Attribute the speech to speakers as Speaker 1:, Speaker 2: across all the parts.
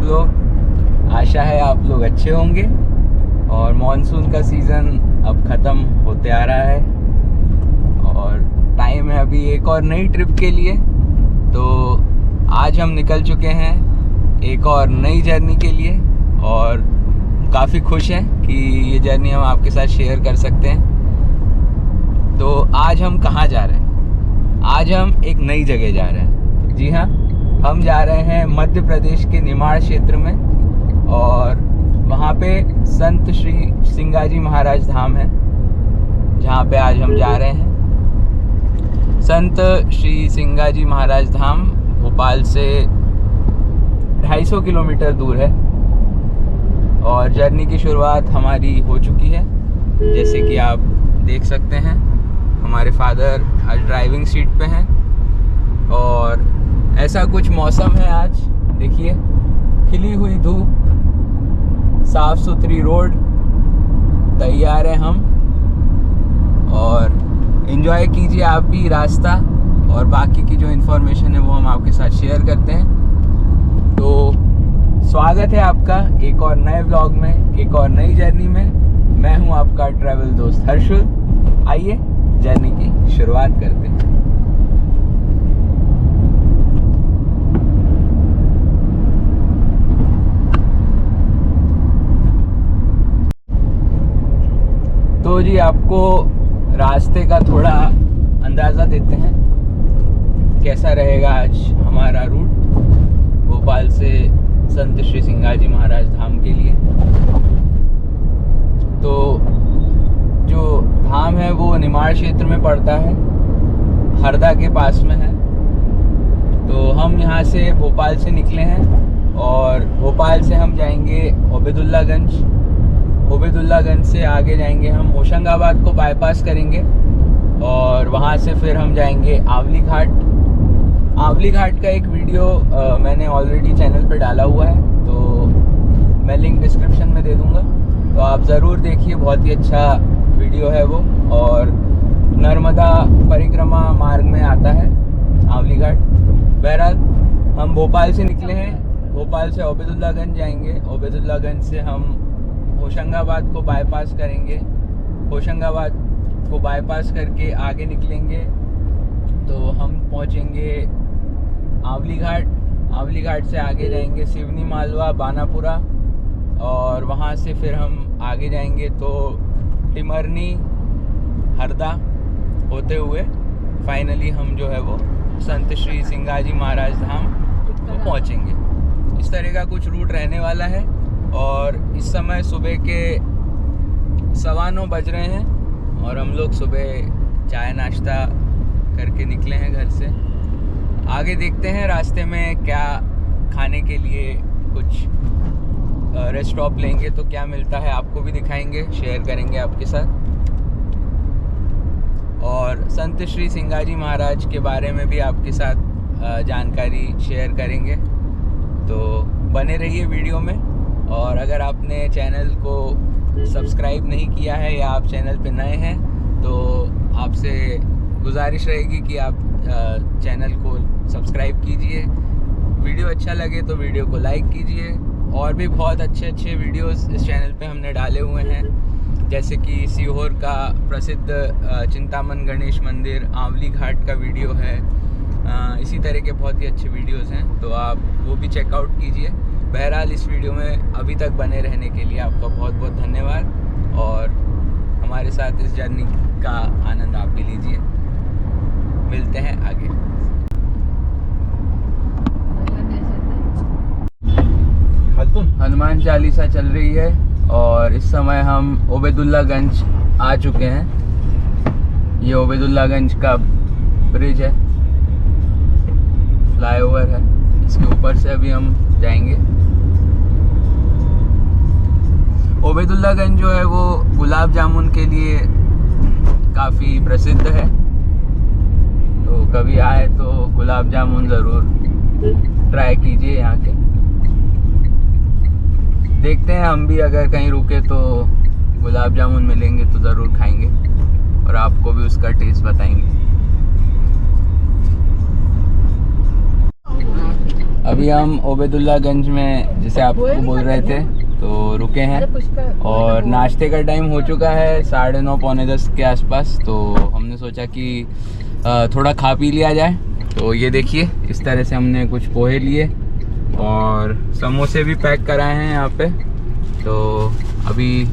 Speaker 1: लोग। आशा है आप लोग अच्छे होंगे। और मॉनसून का सीज़न अब ख़त्म होते आ रहा है और टाइम है अभी एक और नई ट्रिप के लिए। तो आज हम निकल चुके हैं एक और नई जर्नी के लिए और काफ़ी खुश हैं कि ये जर्नी हम आपके साथ शेयर कर सकते हैं। तो आज हम कहाँ जा रहे हैं? आज हम एक नई जगह जा रहे हैं। जी हाँ, हम जा रहे हैं मध्य प्रदेश के निमाड़ क्षेत्र में और वहाँ पे संत श्री सिंगाजी महाराज धाम है जहाँ पे आज हम जा रहे हैं। संत श्री सिंगाजी महाराज धाम भोपाल से 250 किलोमीटर दूर है और जर्नी की शुरुआत हमारी हो चुकी है। जैसे कि आप देख सकते हैं हमारे फादर आज ड्राइविंग सीट पे हैं और ऐसा कुछ मौसम है आज। देखिए, खिली हुई धूप, साफ सुथरी रोड, तैयार है हम और एंजॉय कीजिए आप भी रास्ता और बाकी की जो इन्फॉर्मेशन है वो हम आपके साथ शेयर करते हैं। तो स्वागत है आपका एक और नए व्लॉग में, एक और नई जर्नी में। मैं हूं आपका ट्रैवल दोस्त हर्षुल। आइए जर्नी की शुरुआत करते हैं। तो जी आपको रास्ते का थोड़ा अंदाज़ा देते हैं कैसा रहेगा आज हमारा रूट भोपाल से संत श्री सिंगाजी महाराज धाम के लिए। तो जो धाम है वो निमाड़ क्षेत्र में पड़ता है, हरदा के पास में है। तो हम यहाँ से भोपाल से निकले हैं और भोपाल से हम जाएंगे ओबेदुल्लागंज। ओबेदुल्लागंज से आगे जाएंगे हम होशंगाबाद को बाईपास करेंगे और वहाँ से फिर हम जाएंगे आवली घाट। आवली घाट का एक वीडियो मैंने ऑलरेडी चैनल पे डाला हुआ है, तो मैं लिंक डिस्क्रिप्शन में दे दूँगा, तो आप ज़रूर देखिए। बहुत ही अच्छा वीडियो है वो और नर्मदा परिक्रमा मार्ग में आता है आवली घाट। बहरहाल हम भोपाल से निकले हैं, भोपाल से ओबेदुल्लागंज जाएंगे। ओबेदुल्लागंज से हम होशंगाबाद को बाईपास करेंगे, होशंगाबाद को बाईपास करके आगे निकलेंगे तो हम पहुंचेंगे आवली घाट। आवली घाट से आगे जाएंगे सिवनी, मालवा, बानापुरा और वहां से फिर हम आगे जाएंगे तो टिमरनी, हरदा होते हुए फाइनली हम जो है वो संत श्री सिंगाजी महाराज धाम को पहुंचेंगे। इस तरह का कुछ रूट रहने वाला है और इस समय सुबह के 9:15 बज रहे हैं और हम लोग सुबह चाय नाश्ता करके निकले हैं घर से। आगे देखते हैं रास्ते में क्या खाने के लिए कुछ रेस्ट स्टॉप लेंगे तो क्या मिलता है आपको भी दिखाएंगे, शेयर करेंगे आपके साथ। और संत श्री सिंगाजी महाराज के बारे में भी आपके साथ जानकारी शेयर करेंगे, तो बने रहिए वीडियो में। और अगर आपने चैनल को सब्सक्राइब नहीं किया है या आप चैनल पे नए हैं तो आपसे गुजारिश रहेगी कि आप चैनल को सब्सक्राइब कीजिए। वीडियो अच्छा लगे तो वीडियो को लाइक कीजिए। और भी बहुत अच्छे अच्छे वीडियोस इस चैनल पे हमने डाले हुए हैं, जैसे कि सीहोर का प्रसिद्ध चिंतामन गणेश मंदिर, आवली घाट का वीडियो है। इसी तरह के बहुत ही अच्छे वीडियोस हैं, तो आप वो भी चेकआउट कीजिए। बहरहाल इस वीडियो में अभी तक बने रहने के लिए आपका बहुत बहुत धन्यवाद और हमारे साथ इस जर्नी का आनंद आप भी लीजिए। मिलते हैं आगे। हनुमान चालीसा चल रही है और इस समय हम ओबेदुल्लागंज आ चुके हैं। ये ओबेदुल्लागंज का ब्रिज है, फ्लाईओवर है, इसके ऊपर से अभी हम जाएंगे। ओबेदुल्लागंज जो है वो गुलाब जामुन के लिए काफ़ी प्रसिद्ध है, तो कभी आए तो गुलाब जामुन ज़रूर ट्राई कीजिए यहाँ के। देखते हैं हम भी अगर कहीं रुके तो गुलाब जामुन मिलेंगे तो ज़रूर खाएंगे और आपको भी उसका टेस्ट बताएंगे। अभी हम ओबेदुल्लागंज में, जैसे आपको बोल रहे थे, तो रुके हैं और नाश्ते का टाइम हो चुका है 9:30 पौने 10 के आसपास। तो हमने सोचा कि थोड़ा खा पी लिया जाए। तो ये देखिए, इस तरह से हमने कुछ पोहे लिए और समोसे भी पैक कराए हैं यहाँ पे। तो अभी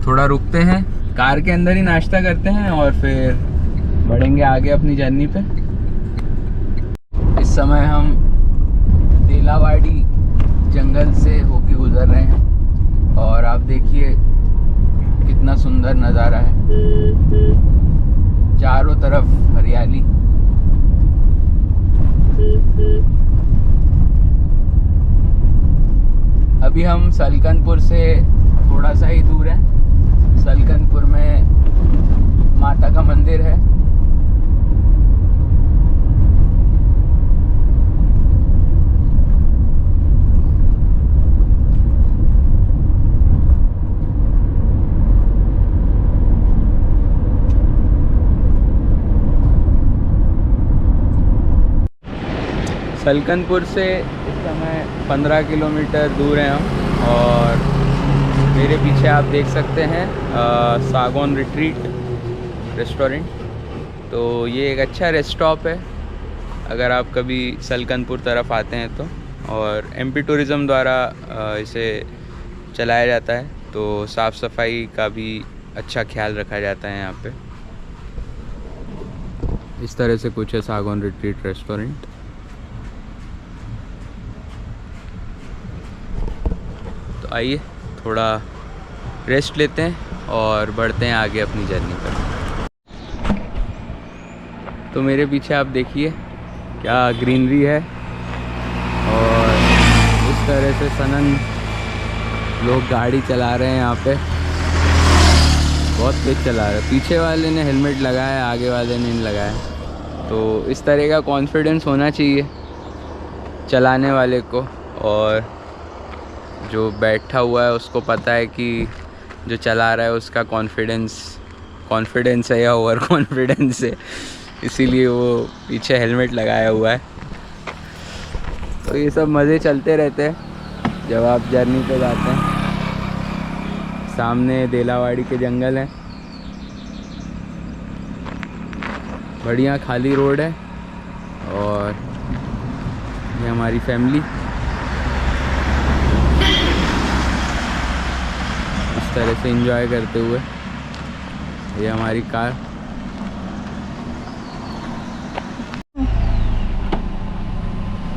Speaker 1: थोड़ा रुकते हैं, कार के अंदर ही नाश्ता करते हैं और फिर बढ़ेंगे आगे अपनी जर्नी पे। इस समय हम देलावाड़ी जंगल से होके गुजर रहे हैं और आप देखिए कितना सुंदर नज़ारा है, चारों तरफ हरियाली। अभी हम सलकनपुर से थोड़ा सा ही दूर है। सलकनपुर में माता का मंदिर है। सलकनपुर से इस समय 15 किलोमीटर दूर हैं हम और मेरे पीछे आप देख सकते हैं सागौन रिट्रीट रेस्टोरेंट। तो ये एक अच्छा रेस्ट स्टॉप है अगर आप कभी सलकनपुर तरफ आते हैं तो, और एमपी टूरिज़्म द्वारा इसे चलाया जाता है। तो साफ़ सफाई का भी अच्छा ख्याल रखा जाता है यहाँ पे। इस तरह से कुछ है सागौन रिट्रीट रेस्टोरेंट। तो आइए थोड़ा रेस्ट लेते हैं और बढ़ते हैं आगे अपनी जर्नी पर। तो मेरे पीछे आप देखिए क्या ग्रीनरी है और इस तरह से सनन लोग गाड़ी चला रहे हैं यहाँ पे, बहुत तेज चला रहे हैं। पीछे वाले ने हेलमेट लगाया, आगे वाले ने नहीं लगाया। तो इस तरह का कॉन्फिडेंस होना चाहिए चलाने वाले को, और जो बैठा हुआ है उसको पता है कि जो चला रहा है उसका कॉन्फिडेंस है या ओवर कॉन्फिडेंस है, इसीलिए वो पीछे हेलमेट लगाया हुआ है। तो ये सब मज़े चलते रहते हैं जब आप जर्नी पे जाते हैं। सामने देलावाड़ी के जंगल हैं, बढ़िया खाली रोड है और ये हमारी फैमिली इस तरह से एंजॉय करते हुए, ये हमारी कार।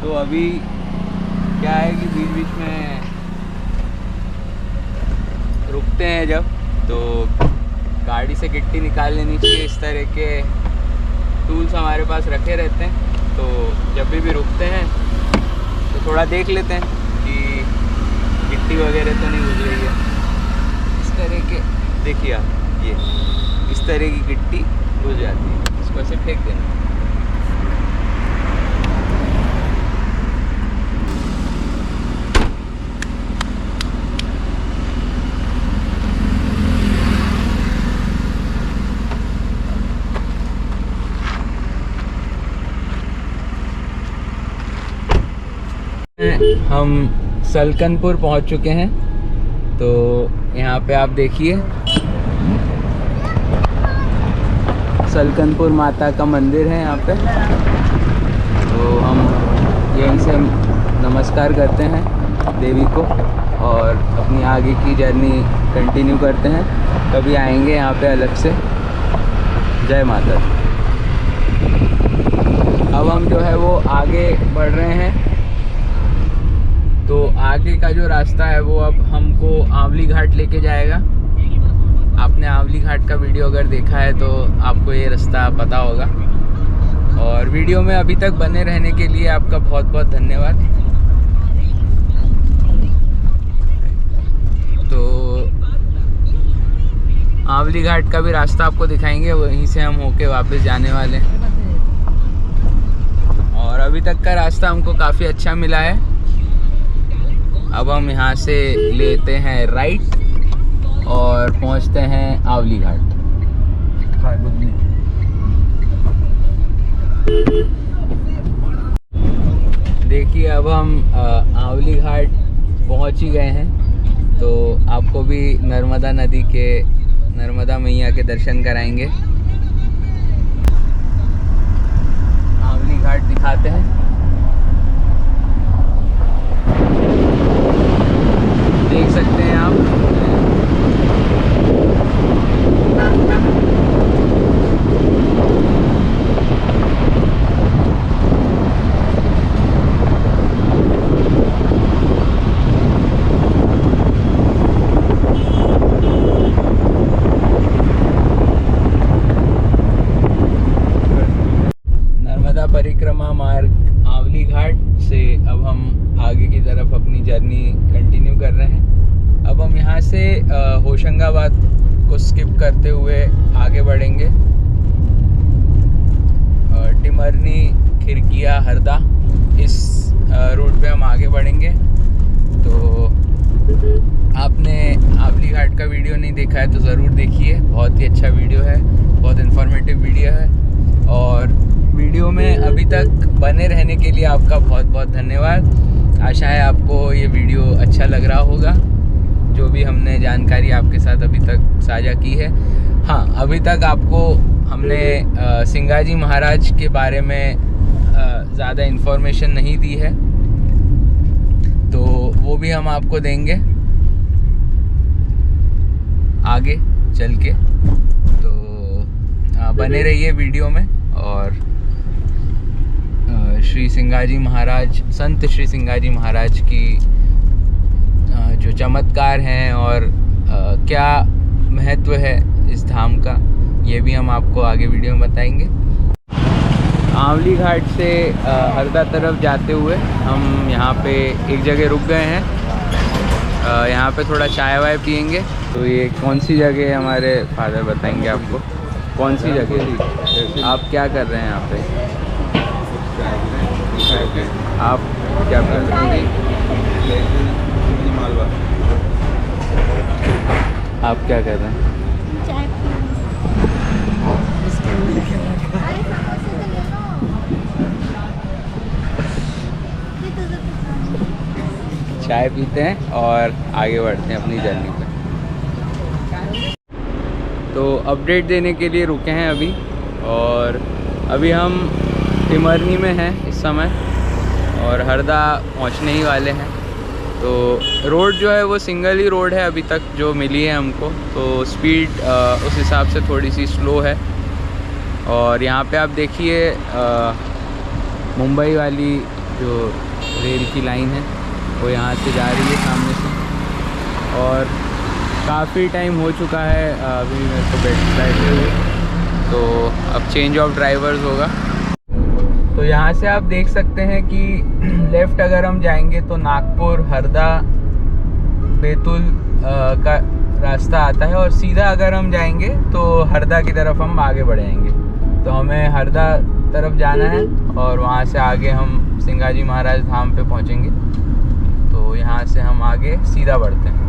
Speaker 1: तो अभी क्या है कि बीच बीच में रुकते हैं जब, तो गाड़ी से गिट्टी निकाल लेनी चाहिए। इस तरह के टूल्स हमारे पास रखे रहते हैं, तो जब भी रुकते हैं तो थोड़ा देख लेते हैं कि गिट्टी वगैरह तो नहीं घुस रही है। इस तरह के देखिए आप, ये इस तरह की गिट्टी घुस जाती है, इसको ऐसे फेंक देना। हम सलकनपुर पहुंच चुके हैं। तो यहाँ पे आप देखिए सलकनपुर माता का मंदिर है यहाँ पे। तो हम यहीं से नमस्कार करते हैं देवी को और अपनी आगे की जर्नी कंटिन्यू करते हैं। कभी आएंगे यहाँ पे अलग से। जय माता दी। अब हम जो है वो आगे बढ़ रहे हैं। तो आगे का जो रास्ता है वो अब हमको आंवली घाट लेके जाएगा। आपने आंवली घाट का वीडियो अगर देखा है तो आपको ये रास्ता पता होगा। और वीडियो में अभी तक बने रहने के लिए आपका बहुत बहुत धन्यवाद। तो आंवली घाट का भी रास्ता आपको दिखाएंगे, वहीं से हम होके वापस जाने वाले हैं। और अभी तक का रास्ता हमको काफ़ी अच्छा मिला है। अब हम यहाँ से लेते हैं राइट और पहुँचते हैं आंवली घाट। देखिए अब हम आंवली घाट पहुंच ही गए हैं, तो आपको भी नर्मदा नदी के, नर्मदा मैया के दर्शन कराएंगे। आंवली घाट दिखाते हैं। देख सकते हैं आप। परिक्रमा मार्ग आंवली घाट से अब हम आगे की तरफ अपनी जर्नी कंटिन्यू कर रहे हैं। अब हम यहाँ से होशंगाबाद को स्किप करते हुए आगे बढ़ेंगे। टिमरनी, खिरकिया, हरदा, इस रूट पे हम आगे बढ़ेंगे। तो आपने आंवली घाट का वीडियो नहीं देखा है तो ज़रूर देखिए, बहुत ही अच्छा वीडियो है, बहुत इन्फॉर्मेटिव वीडियो है। और वीडियो में अभी तक बने रहने के लिए आपका बहुत बहुत धन्यवाद। आशा है आपको ये वीडियो अच्छा लग रहा होगा, जो भी हमने जानकारी आपके साथ अभी तक साझा की है। हाँ, अभी तक आपको हमने सिंगाजी महाराज के बारे में ज़्यादा इन्फॉर्मेशन नहीं दी है, तो वो भी हम आपको देंगे आगे चल के। तो बने रहिए वीडियो में। और श्री सिंगाजी महाराज, संत श्री सिंगाजी महाराज की जो चमत्कार हैं और क्या महत्व है इस धाम का, ये भी हम आपको आगे वीडियो में बताएंगे। आंवली घाट से हरदा तरफ जाते हुए हम यहाँ पे एक जगह रुक गए हैं। यहाँ पे थोड़ा चाय वाय पियेंगे। तो ये कौन सी जगह है, हमारे फादर बताएंगे आपको कौन सी जगह। आप क्या कर रहे हैं यहाँ पे? आप क्या कर रहे हैं? आप क्या कर रहे हैं? चाय पीते हैं और आगे बढ़ते हैं अपनी जर्नी पे। तो अपडेट देने के लिए रुके हैं अभी, और अभी हम टिमरनी में हैं इस समय और हरदा पहुंचने ही वाले हैं। तो रोड जो है वो सिंगल ही रोड है अभी तक जो मिली है हमको, तो स्पीड उस हिसाब से थोड़ी सी स्लो है। और यहाँ पे आप देखिए मुंबई वाली जो रेल की लाइन है वो यहाँ से जा रही है सामने से। और काफ़ी टाइम हो चुका है अभी मेरे को बैठे हुए, तो अब चेंज ऑफ ड्राइवर्स होगा। तो यहाँ से आप देख सकते हैं कि लेफ़्ट अगर हम जाएंगे तो नागपुर, हरदा, बैतूल का रास्ता आता है, और सीधा अगर हम जाएंगे तो हरदा की तरफ हम आगे बढ़ेंगे। तो हमें हरदा तरफ जाना है और वहाँ से आगे हम सिंगाजी महाराज धाम पे पहुँचेंगे। तो यहाँ से हम आगे सीधा बढ़ते हैं।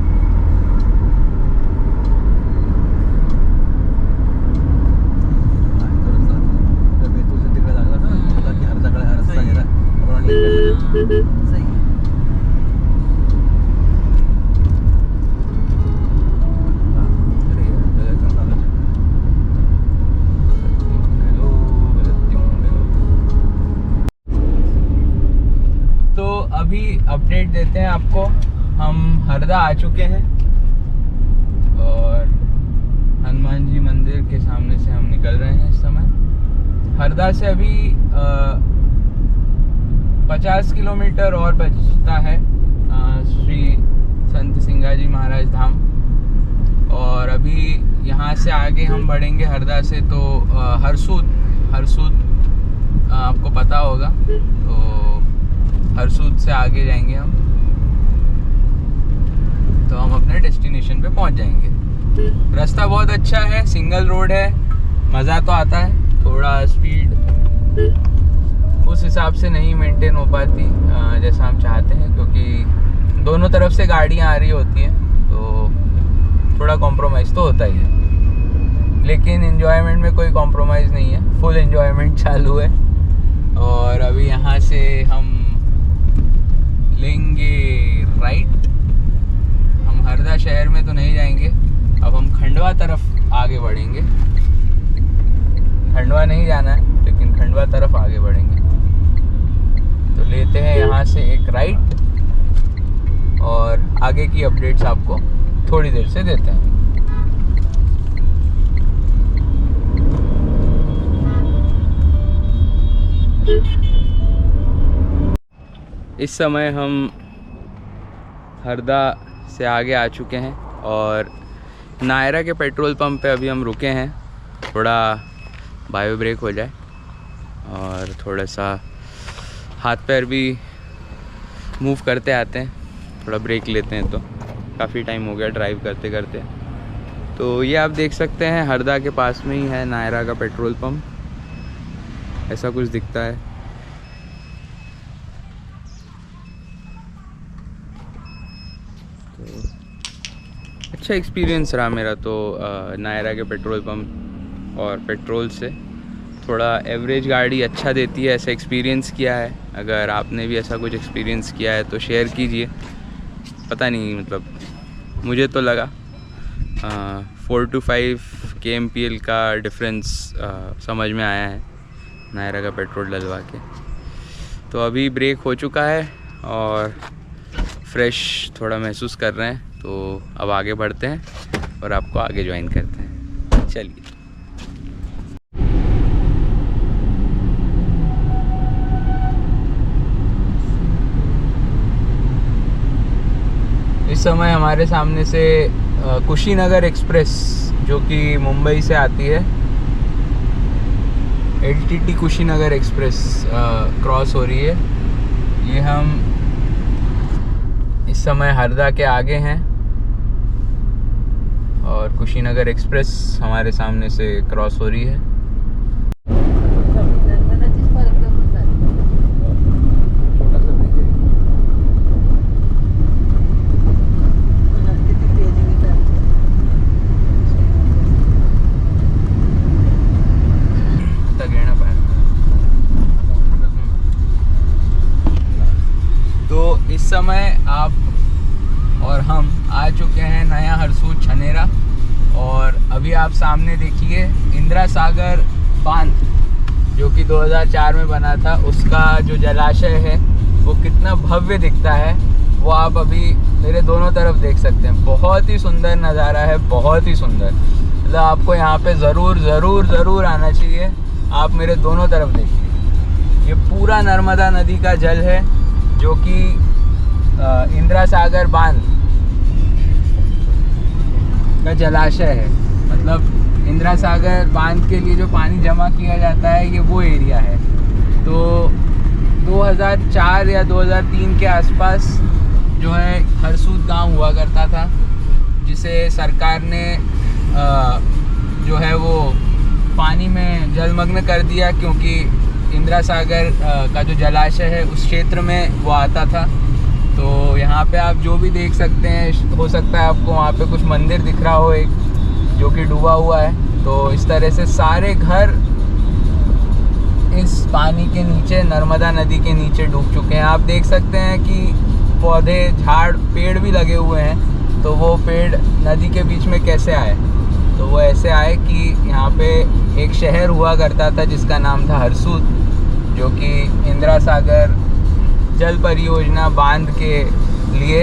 Speaker 1: तो अभी अपडेट देते हैं आपको। हम हरदा आ चुके हैं और हनुमान जी मंदिर के सामने से हम निकल रहे हैं इस समय। हरदा से अभी 50 किलोमीटर और बचता है श्री संत सिंगाजी महाराज धाम। और अभी यहाँ से आगे हम बढ़ेंगे हरदा से तो हरसूद आपको पता होगा, तो हरसूद से आगे जाएंगे हम, तो हम अपने डेस्टिनेशन पे पहुँच जाएंगे। रास्ता बहुत अच्छा है, सिंगल रोड है, मज़ा तो आता है। थोड़ा स्पीड उस हिसाब से नहीं मेंटेन हो पाती जैसा हम चाहते हैं, क्योंकि दोनों तरफ से गाड़ियाँ आ रही होती हैं, तो थोड़ा कॉम्प्रोमाइज़ तो होता ही है। लेकिन एंजॉयमेंट में कोई कॉम्प्रोमाइज़ नहीं है, फुल एंजॉयमेंट चालू है। और अभी यहाँ से हम लेंगे राइट। हम हरदा शहर में तो नहीं जाएंगे, अब हम खंडवा तरफ आगे बढ़ेंगे। खंडवा नहीं जाना है लेकिन खंडवा तरफ आगे बढ़ेंगे। तो लेते हैं यहाँ से एक राइट और आगे की अपडेट्स आपको थोड़ी देर से देते हैं। इस समय हम हरदा से आगे आ चुके हैं और नायरा के पेट्रोल पंप पे अभी हम रुके हैं, थोड़ा बायो ब्रेक हो जाए और थोड़ा सा हाथ पैर भी मूव करते आते हैं, थोड़ा ब्रेक लेते हैं। तो काफ़ी टाइम हो गया ड्राइव करते करते। तो ये आप देख सकते हैं हरदा के पास में ही है नायरा का पेट्रोल पंप, ऐसा कुछ दिखता है। तो अच्छा एक्सपीरियंस रहा मेरा तो नायरा के पेट्रोल पंप और पेट्रोल से। थोड़ा एवरेज गाड़ी अच्छा देती है, ऐसा एक्सपीरियंस किया है। अगर आपने भी ऐसा कुछ एक्सपीरियंस किया है तो शेयर कीजिए। पता नहीं, मतलब मुझे तो लगा 4 to 5 kmpl का डिफरेंस समझ में आया है नायरा का पेट्रोल डलवा के। तो अभी ब्रेक हो चुका है और फ्रेश थोड़ा महसूस कर रहे हैं। तो अब आगे बढ़ते हैं और आपको आगे ज्वाइन करते हैं। चलिए। इस समय हमारे सामने से कुशीनगर एक्सप्रेस जो कि मुंबई से आती है, LTT कुशीनगर एक्सप्रेस क्रॉस हो रही है। ये हम इस समय हरदा के आगे हैं और कुशीनगर एक्सप्रेस हमारे सामने से क्रॉस हो रही है। तो इस समय आप और हम आ चुके हैं नया हरसूद छनेरा और अभी आप सामने देखिए इंदिरा सागर बांध जो कि 2004 में बना था, उसका जो जलाशय है वो कितना भव्य दिखता है वो आप अभी मेरे दोनों तरफ देख सकते हैं। बहुत ही सुंदर नज़ारा है, बहुत ही सुंदर। मतलब आपको यहाँ पे ज़रूर आना चाहिए। आप मेरे दोनों तरफ देखिए, ये पूरा नर्मदा नदी का जल है जो कि इंदिरा सागर बांध का जलाशय है। मतलब इंदिरा सागर बांध के लिए जो पानी जमा किया जाता है ये वो एरिया है। तो 2004 या 2003 के आसपास जो है हरसूद गांव हुआ करता था, जिसे सरकार ने जो है वो पानी में जलमग्न कर दिया क्योंकि इंदिरा सागर का जो जलाशय है उस क्षेत्र में वो आता था। तो यहाँ पे आप जो भी देख सकते हैं, हो सकता है आपको वहाँ पे कुछ मंदिर दिख रहा हो एक जो कि डूबा हुआ है। तो इस तरह से सारे घर इस पानी के नीचे, नर्मदा नदी के नीचे डूब चुके हैं। आप देख सकते हैं कि पौधे, झाड़, पेड़ भी लगे हुए हैं। तो वो पेड़ नदी के बीच में कैसे आए? तो वो ऐसे आए कि यहाँ पे एक शहर हुआ करता था जिसका नाम था हरसूद, जो कि इंदिरा सागर जल परियोजना बांध के लिए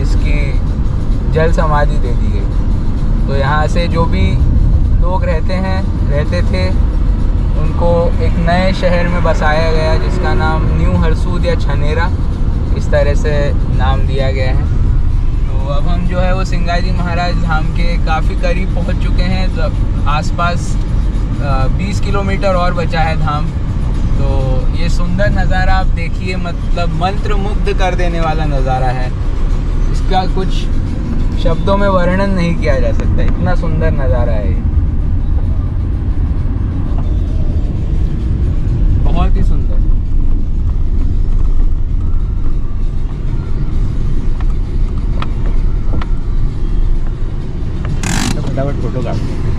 Speaker 1: इसकी जल समाधि दे दी गई। तो यहाँ से जो भी लोग रहते थे उनको एक नए शहर में बसाया गया जिसका नाम न्यू हरसूद या छनेरा इस तरह से नाम दिया गया है। तो अब हम जो है वो सिंगाजी महाराज धाम के काफ़ी करीब पहुँच चुके हैं। जब आसपास 20 किलोमीटर और बचा है धाम। तो ये सुंदर नज़ारा आप देखिए, मतलब मंत्र मुग्ध कर देने वाला नज़ारा है। इसका कुछ शब्दों में वर्णन नहीं किया जा सकता, इतना सुंदर नज़ारा है ये, बहुत ही सुंदर। फटाफट फोटो काटते हैं।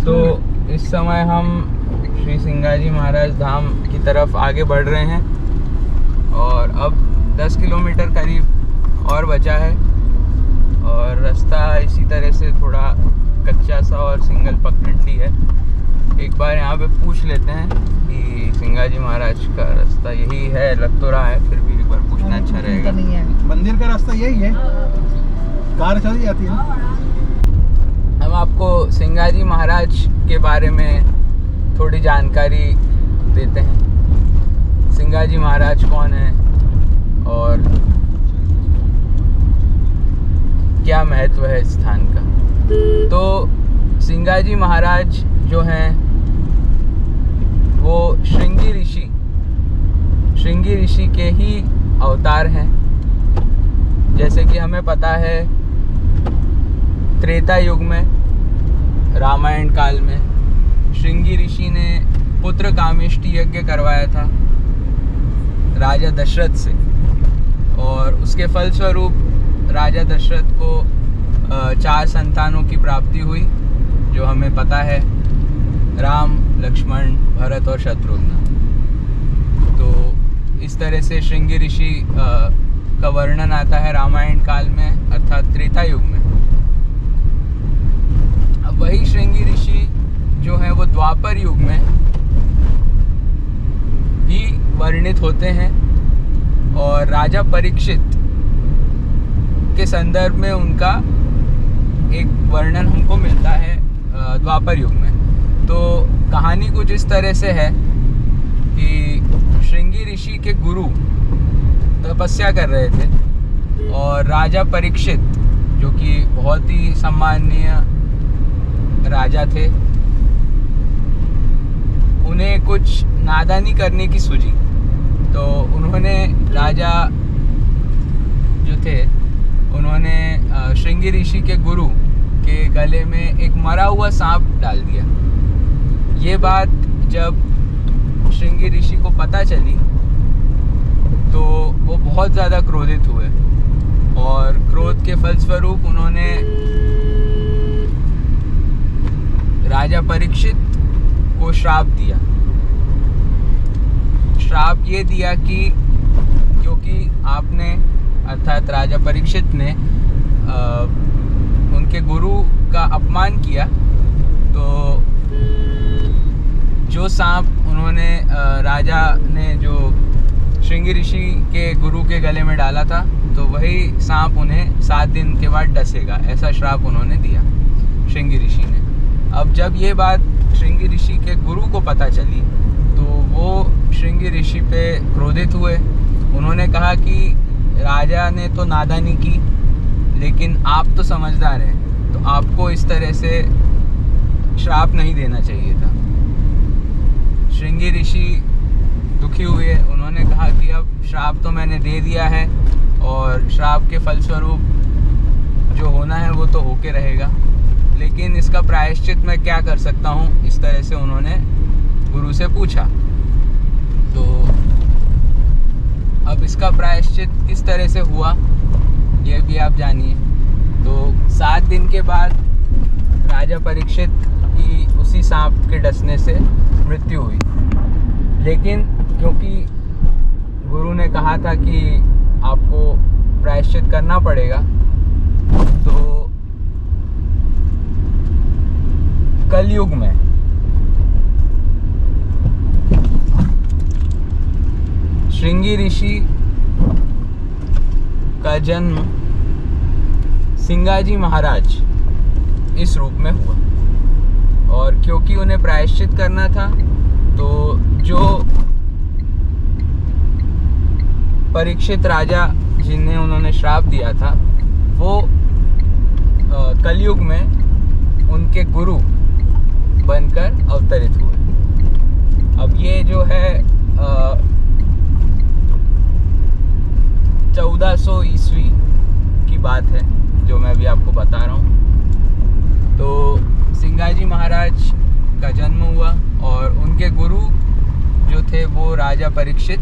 Speaker 1: तो इस समय हम श्री सिंगाजी महाराज धाम की तरफ आगे बढ़ रहे हैं 10 किलोमीटर करीब और बचा है और रास्ता इसी तरह से थोड़ा कच्चा सा और सिंगल पगडंडी है। एक बार यहाँ पे पूछ लेते हैं कि सिंगाजी महाराज का रास्ता यही है, लग तो रहा है, फिर भी एक बार पूछना अच्छा रहेगा।
Speaker 2: नहीं है, मंदिर का रास्ता यही है, कार चली जाती है।
Speaker 1: हम आपको सिंगाजी महाराज के बारे में थोड़ी जानकारी देते हैं। सिंगाजी महाराज कौन है और क्या महत्व है इस स्थान का। तो सिंगाजी महाराज जो हैं वो श्रृंगी ऋषि के ही अवतार हैं। जैसे कि हमें पता है त्रेता युग में, रामायण काल में श्रृंगी ऋषि ने पुत्र कामेष्टि यज्ञ करवाया था राजा दशरथ से और उसके फलस्वरूप राजा दशरथ को 4 संतानों की प्राप्ति हुई, जो हमें पता है, राम, लक्ष्मण, भरत और शत्रुघ्न। तो इस तरह से श्रृंगी ऋषि का वर्णन आता है रामायण काल में, अर्थात त्रेता युग में। अब वही श्रृंगी ऋषि जो है वो द्वापर युग में भी वर्णित होते हैं और राजा परीक्षित के संदर्भ में उनका एक वर्णन हमको मिलता है द्वापर युग में। तो कहानी कुछ इस तरह से है कि श्रृंगी ऋषि के गुरु तपस्या कर रहे थे और राजा परीक्षित, जो कि बहुत ही सम्माननीय राजा थे, उन्हें कुछ नादानी करने की सूझी। तो उन्होंने, राजा जो थे, उन्होंने श्रृंगी ऋषि के गुरु के गले में एक मरा हुआ सांप डाल दिया। ये बात जब श्रृंगी ऋषि को पता चली तो वो बहुत ज़्यादा क्रोधित हुए और क्रोध के फलस्वरूप उन्होंने राजा परीक्षित को श्राप दिया। श्राप ये दिया कि क्योंकि आपने, अर्थात राजा परीक्षित ने उनके गुरु का अपमान किया, तो जो सांप उन्होंने, राजा ने जो श्रृंगी ऋषि के गुरु के गले में डाला था, तो वही सांप उन्हें 7 दिन के बाद डसेगा, ऐसा श्राप उन्होंने दिया श्रृंगी ऋषि ने। अब जब ये बात श्रृंगी ऋषि के गुरु को पता चली तो वो श्रृंगी ऋषि पे क्रोधित हुए। उन्होंने कहा कि राजा ने तो नादानी की, लेकिन आप तो समझदार हैं, तो आपको इस तरह से श्राप नहीं देना चाहिए था। श्रृंगी ऋषि दुखी हुए। उन्होंने कहा कि अब श्राप तो मैंने दे दिया है और श्राप के फलस्वरूप जो होना है वो तो होके रहेगा, लेकिन इसका प्रायश्चित मैं क्या कर सकता हूँ, इस तरह से उन्होंने गुरु से पूछा। तो अब इसका प्रायश्चित किस तरह से हुआ ये भी आप जानिए। तो 7 दिन के बाद राजा परीक्षित की उसी सांप के डसने से मृत्यु हुई, लेकिन क्योंकि गुरु ने कहा था कि आपको प्रायश्चित करना पड़ेगा, तो कलयुग में श्रृंगी ऋषि का जन्म सिंगाजी महाराज इस रूप में हुआ। और क्योंकि उन्हें प्रायश्चित करना था, तो जो परीक्षित राजा जिन्हें उन्होंने श्राप दिया था, वो कलयुग में उनके गुरु बनकर अवतरित हुए। अब ये जो है 1400 ईस्वी की बात है जो मैं अभी आपको बता रहा हूँ। तो सिंगाजी महाराज का जन्म हुआ और उनके गुरु जो थे वो राजा परीक्षित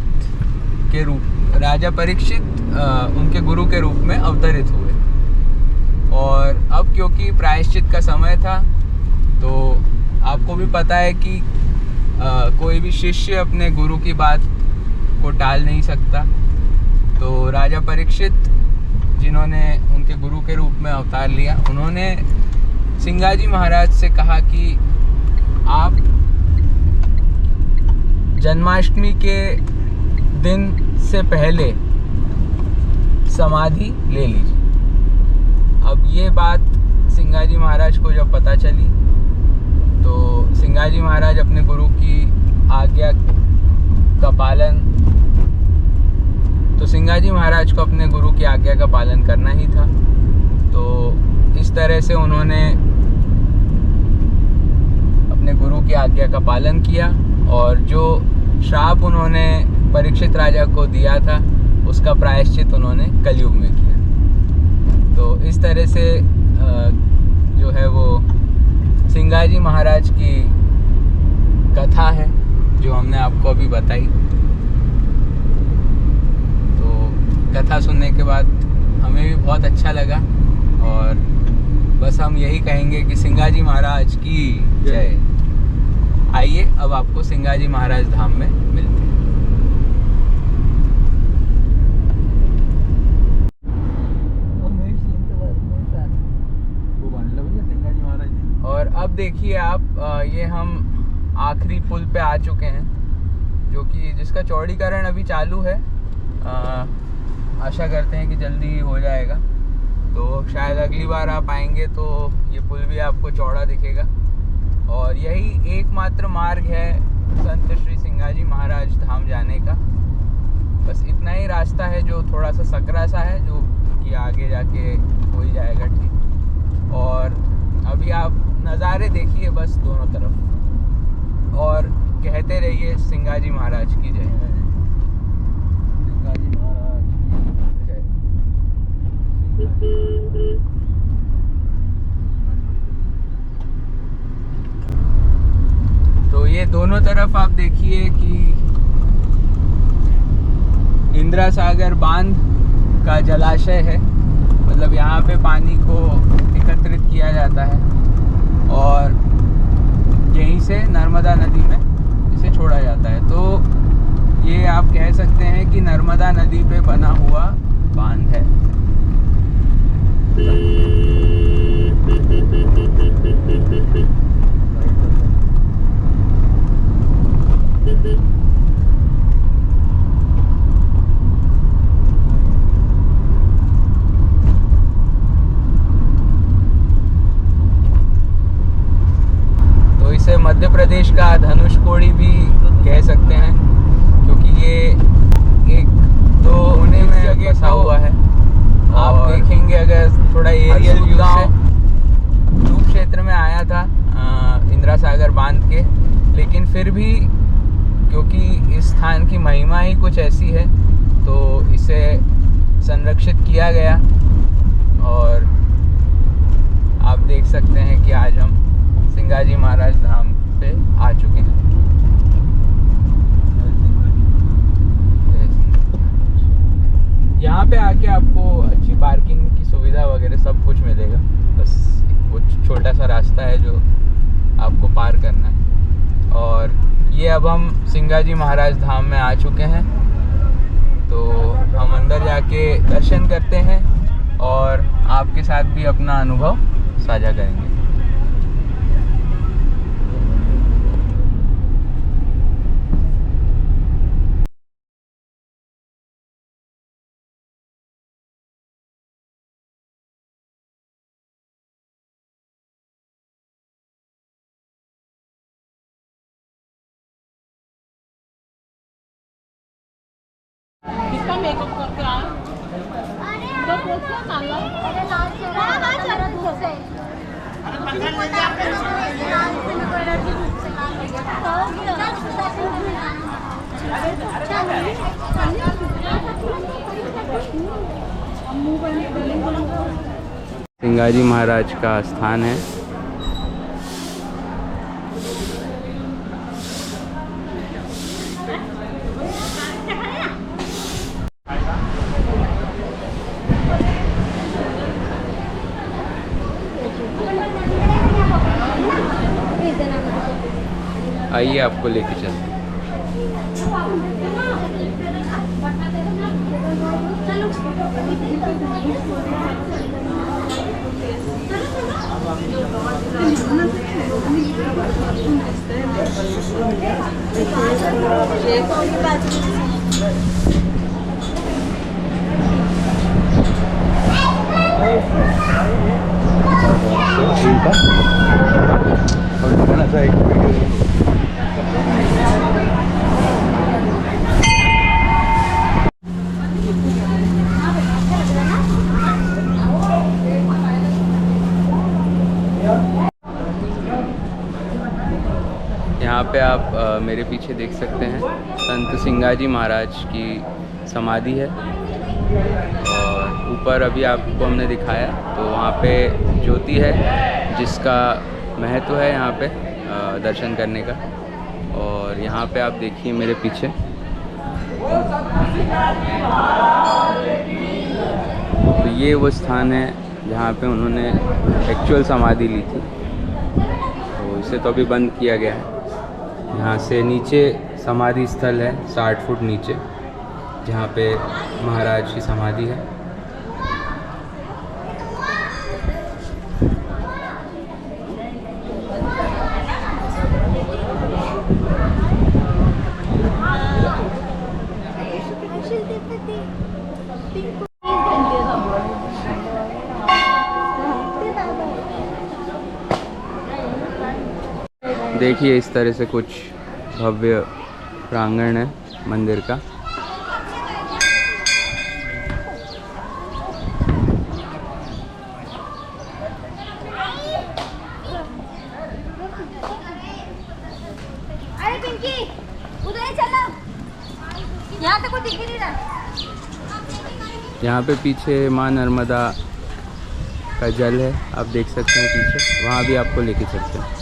Speaker 1: उनके गुरु के रूप में अवतरित हुए। और अब क्योंकि प्रायश्चित का समय था, तो आपको भी पता है कि कोई भी शिष्य अपने गुरु की बात को टाल नहीं सकता। तो परीक्षित, जिन्होंने उनके गुरु के रूप में अवतार लिया, उन्होंने सिंगाजी महाराज से कहा कि आप जन्माष्टमी के दिन से पहले समाधि ले लीजिए। अब ये बात सिंगाजी महाराज को जब पता चली तो सिंगाजी महाराज अपने गुरु की आज्ञा का पालन सिंगाजी महाराज को अपने गुरु की आज्ञा का पालन करना ही था। तो इस तरह से उन्होंने अपने गुरु की आज्ञा का पालन किया और जो श्राप उन्होंने परीक्षित राजा को दिया था उसका प्रायश्चित उन्होंने कलयुग में किया। तो इस तरह से जो है वो सिंगाजी महाराज की कथा है जो हमने आपको अभी बताई। तो कथा सुनने के बाद हमें भी बहुत अच्छा लगा और बस हम यही कहेंगे कि सिंगाजी महाराज की जय। आइए अब आपको सिंगाजी महाराज धाम में मिलते हैं। और अब देखिए आप ये हम आखिरी पुल पे आ चुके हैं जो कि जिसका चौड़ीकरण अभी चालू है। आशा करते हैं कि जल्दी हो जाएगा। तो शायद अगली बार आप आएंगे तो ये पुल भी आपको चौड़ा दिखेगा और यही एकमात्र मार्ग है संत श्री सिंगाजी महाराज धाम जाने का। बस इतना ही रास्ता है जो थोड़ा सा सकरा सा है, जो कि आगे जाके हो ही जाएगा ठीक। और अभी आप नज़ारे देखिए बस दोनों तरफ और कहते रहिए सिंगाजी महाराज की जय। सिंगाजी महाराज की जय। तो ये दोनों तरफ आप देखिए कि इंदिरा सागर बांध का जलाशय है। मतलब यहाँ पे पानी को एकत्रित किया जाता है और यहीं से नर्मदा नदी में इसे छोड़ा जाता है। तो ये आप कह सकते हैं कि नर्मदा नदी पे बना हुआ बांध है। मध्य प्रदेश का धनुषकोडी भी कह सकते हैं क्योंकि ये एक तो पुणे में जगह बसा हुआ है। आप देखेंगे अगर थोड़ा एरियल व्यू से ध्रुव क्षेत्र में आया था इंदिरा सागर बांध के, लेकिन फिर भी क्योंकि इस स्थान की महिमा ही कुछ ऐसी है तो इसे संरक्षित किया गया। और आप देख सकते हैं कि आज हम सिंगाजी महाराज धाम पे आ चुके हैं। यहाँ पे आके आपको अच्छी पार्किंग की सुविधा वगैरह सब कुछ मिलेगा। बस वो छोटा सा रास्ता है जो आपको पार करना है। और ये अब हम सिंगाजी महाराज धाम में आ चुके हैं। तो हम अंदर जाके दर्शन करते हैं और आपके साथ भी अपना अनुभव साझा करेंगे।
Speaker 3: इसका मेकअप करके आ तो पूछो मांगो। अरे लाल से हां चलो दूर से अरे पकड़ लेंगे आपके लाल से कोई एनर्जी दूर से लाल हो गया।
Speaker 1: सिंगाजी महाराज का स्थान है। आइए आपको लेके चलते हैं। यहाँ पे आप मेरे पीछे देख सकते हैं संत सिंगाजी महाराज की समाधि है। और ऊपर अभी आपको हमने दिखाया तो वहाँ पे ज्योति है जिसका महत्व है यहाँ पे दर्शन करने का। और यहाँ पे आप देखिए मेरे पीछे तो ये वो स्थान है जहाँ पे उन्होंने एक्चुअल समाधि ली थी। तो इसे तो अभी बंद किया गया है। यहाँ से नीचे समाधि स्थल है 60 फुट नीचे जहाँ पे महाराज की समाधि है। देखिए इस तरह से कुछ भव्य प्रांगण है मंदिर का।
Speaker 3: अरे पिंकी उधर ही चलो, यहाँ तो कुछ दिख ही नहीं रहा।
Speaker 1: यहाँ पे पीछे माँ नर्मदा का जल है, आप देख सकते हैं पीछे, वहाँ भी आपको लेके चलते हैं।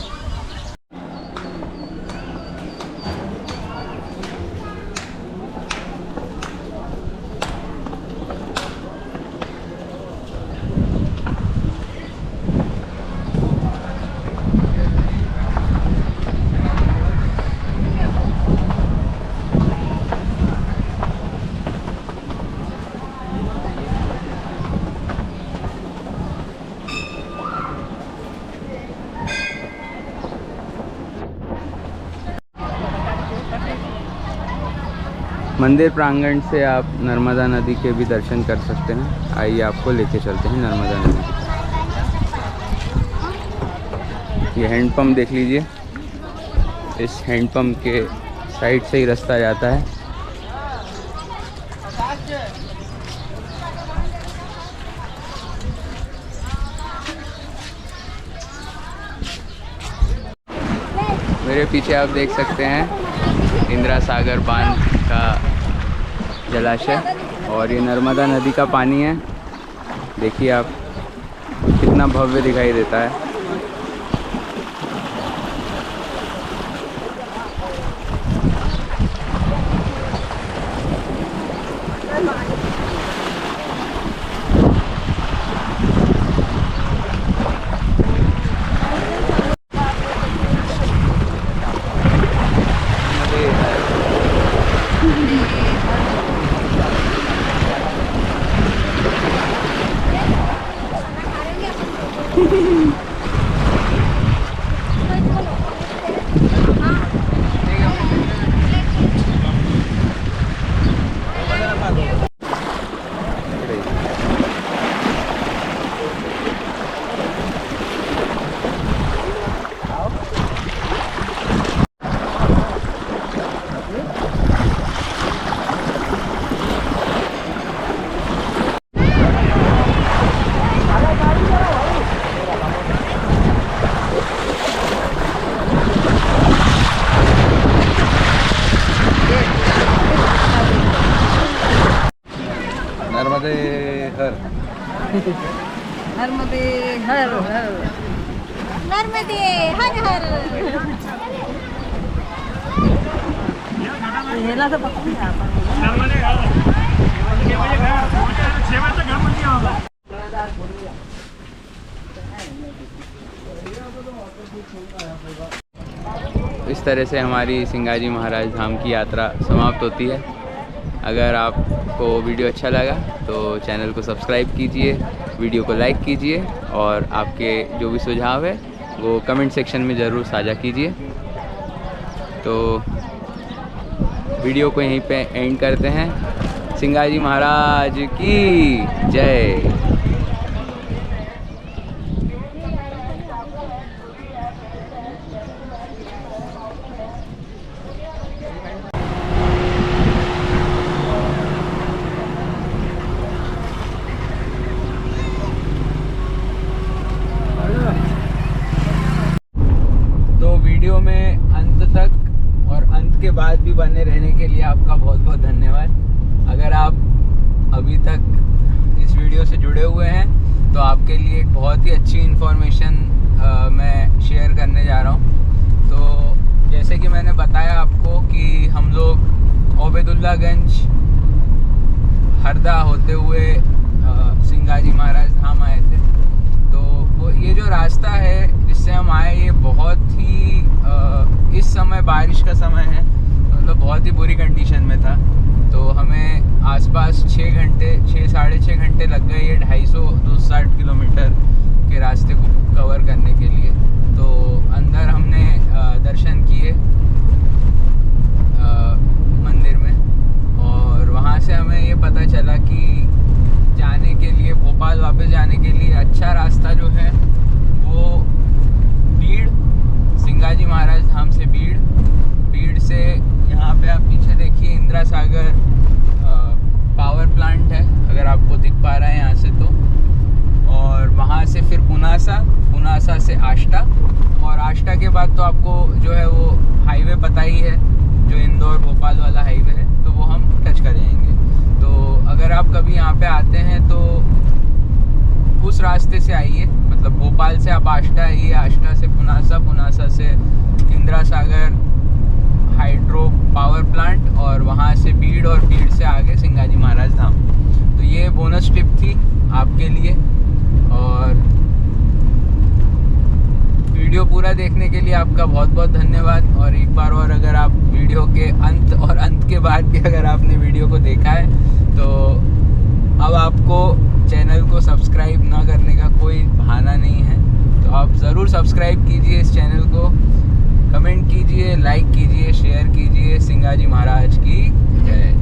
Speaker 1: मंदिर प्रांगण से आप नर्मदा नदी के भी दर्शन कर सकते हैं। आइए आपको लेके चलते हैं नर्मदा नदी की। ये हैंडपम्प देख लीजिए, इस हैंडपम्प के साइड से ही रास्ता जाता है। मेरे पीछे आप देख सकते हैं इंदिरा सागर बांध का जलाशय और ये नर्मदा नदी का पानी है। देखिए आप कितना भव्य दिखाई देता है।
Speaker 2: नर्मदे हर
Speaker 3: नर्मदे हर हर नर्मदे हर हर हेला तो पक्का है
Speaker 1: इस तरह से हमारी सिंगाजी महाराज धाम की यात्रा समाप्त होती है। अगर आपको वीडियो अच्छा लगा तो चैनल को सब्सक्राइब कीजिए, वीडियो को लाइक कीजिए और आपके जो भी सुझाव है वो कमेंट सेक्शन में ज़रूर साझा कीजिए। तो वीडियो को यहीं पे एंड करते हैं। सिंगाजी महाराज की जय। तो वीडियो में अंत तक और अंत के बाद भी बने रहने के लिए आपका बहुत बहुत धन्यवाद। अगर आप अभी तक इस वीडियो से जुड़े हुए हैं तो आपके लिए एक बहुत ही अच्छी इन्फॉर्मेशन मैं शेयर करने जा रहा हूँ। तो जैसे कि मैंने बताया आपको कि हम लोग ओबेदुल्लागंज हरदा होते हुए सिंगाजी महाराज धाम आए थे। तो वो ये जो रास्ता है जिससे हम आए, ये बहुत ही इस समय बारिश का समय है, मतलब बहुत ही बुरी कंडीशन में था। तो हमें आसपास 6 साढ़े 6 घंटे लग गए ये 260 किलोमीटर के रास्ते को कवर करने के लिए। तो अंदर हमने दर्शन किए मंदिर में, और वहाँ से हमें ये पता चला कि जाने के लिए, भोपाल वापस जाने के लिए अच्छा रास्ता जो है वो बीड़, सिंगाजी महाराज धाम से बीड़ से यहाँ पे आप पीछे देखिए इंदिरा सागर पावर प्लांट है, अगर आपको दिख पा रहा है यहाँ से तो। और वहाँ से फिर पुनासा से आष्टा, और आष्टा के बाद तो आपको जो है वो हाईवे पता ही है, जो इंदौर भोपाल वाला हाईवे है, तो वो हम टच कर जाएंगे। तो अगर आप कभी यहाँ पे आते हैं तो उस रास्ते से आइए, मतलब भोपाल से आप आष्टा आइए, आष्टा से पुनासा से Indira Sagar hydro power plant, और वहाँ से बीड़, और बीड़ से आगे सिंगाजी महाराज धाम। तो ये बोनस टिप थी आपके लिए। और वीडियो पूरा देखने के लिए आपका बहुत बहुत धन्यवाद। और एक बार और, अगर आप वीडियो के अंत और अंत के बाद भी अगर आपने वीडियो को देखा है तो अब आपको चैनल को सब्सक्राइब ना करने का कोई बहाना नहीं है। तो आप ज़रूर सब्सक्राइब कीजिए इस चैनल को, कमेंट कीजिए, लाइक कीजिए, शेयर कीजिए। सिंगाजी महाराज की जय।